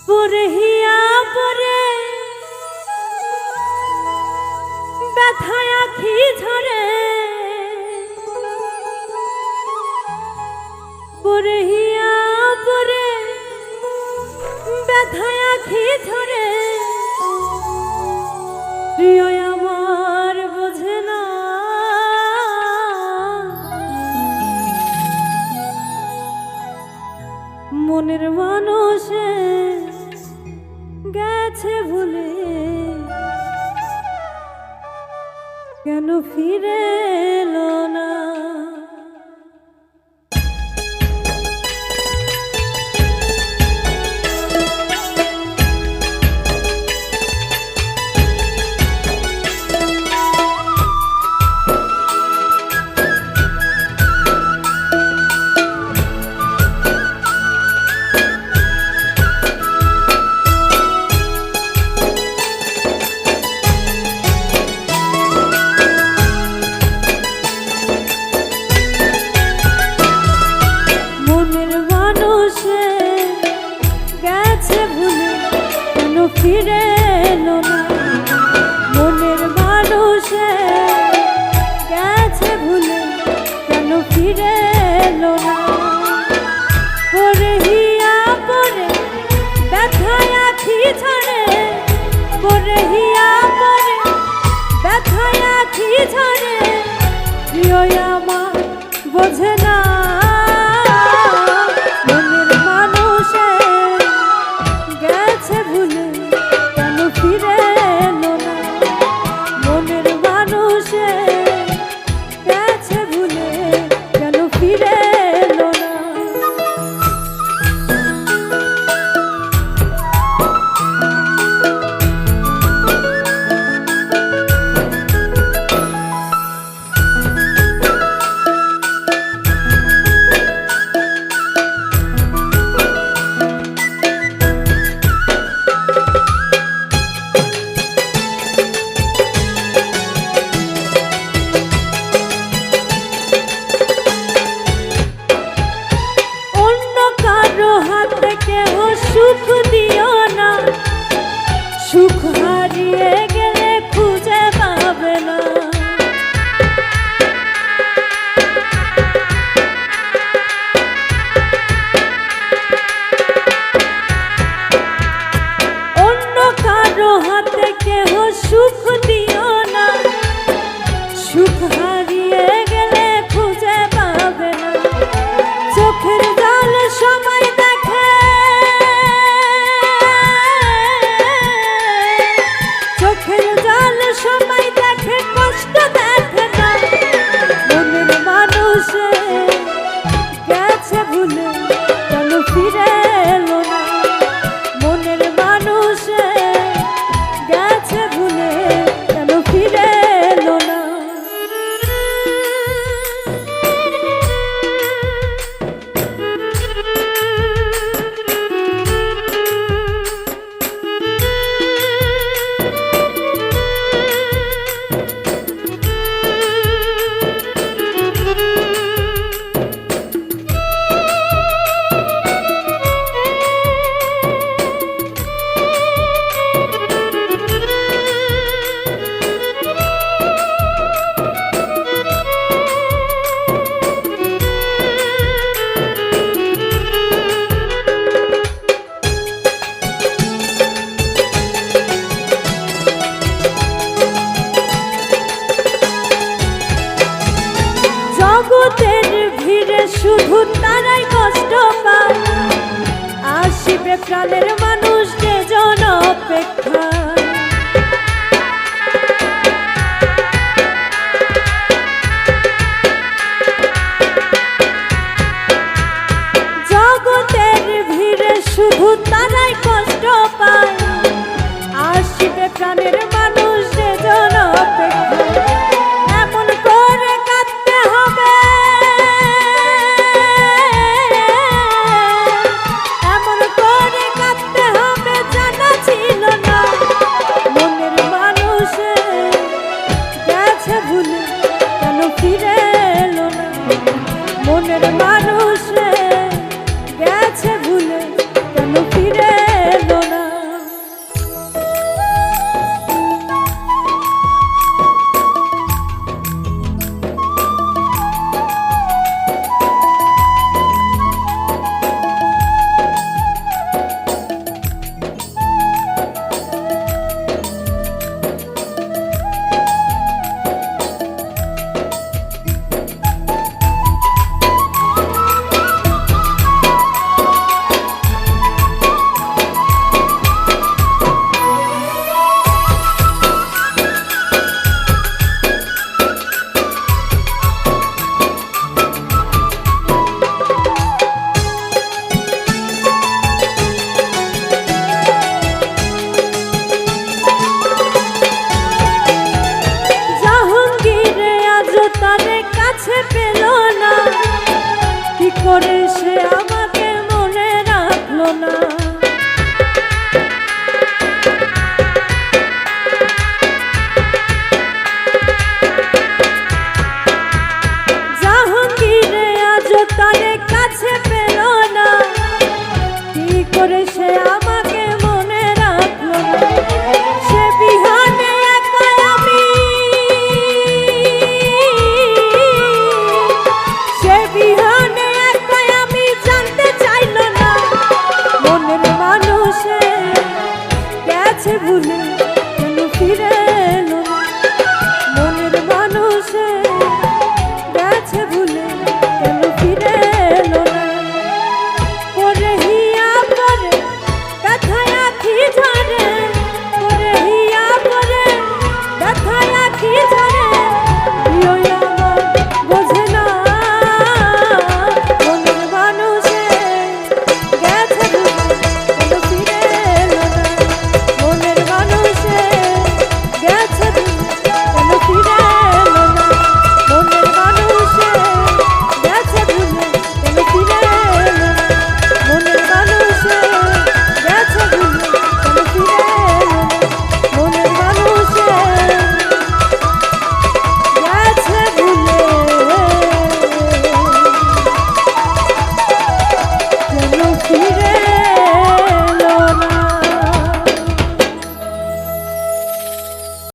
পরহিয়া পরে ব্যথায় আখি ঝরে, পরহিয়া পরে ব্যথায় আখি ঝরে, প্রিয় আমার বোঝে না মনের মানুষে গেছে ভুলে, কেন ফিরে এলো না। ফিরে এলো না মনের মানুষে গেছে ভুলে, কেন ফিরে এলো না। পরহিয়া পরে ব্যথায় আখি ঝরে, পরহিয়া পরে ব্যথায় আখি ঝরে, প্রিয় আমার বোঝে না মনের মানুষে গেছে ভুলে, কেন ফিরে এলো না। মনের মানুষে গেছে ভুলে, কেন ফিরে এলো না। সুখ দিও না, সুখ হারিয়ে গেলে খুঁজে পাবে না। অন্য কারো হাতে কেহ সুখ দিও না, সুখ হারিয়ে গেলে খুঁজে পাবে না। চোখের জল সময় দেখে, চোখের জল সময় দেখে কষ্ট দেখে না। মনের মানুষে গেছে ভুলে, কেন ফিরে এলো না। মনের মানুষে গেছে ভুলে, কেন ফিরে এলো না। জগতের ভিড়ে শুধু তারাই কষ্ট পায়, আসিবে প্রাণের মানুষ যে জন অপেক্ষা। জগতের ভিড়ে শুধু তারাই কষ্ট পায়, আসিবে প্রাণের মানুষ যে জন অপেক্ষা। এমন করে কাঁদতে হবে, এমন করে কাঁদতে হবে, জানা ছিল না। করে সে আমাকে মনে রাখলো না। সে বিহানে একা আমি, সে বিহানে একা আমি, জানতে চাইলো না মনের মানুষে গেছে ভুলে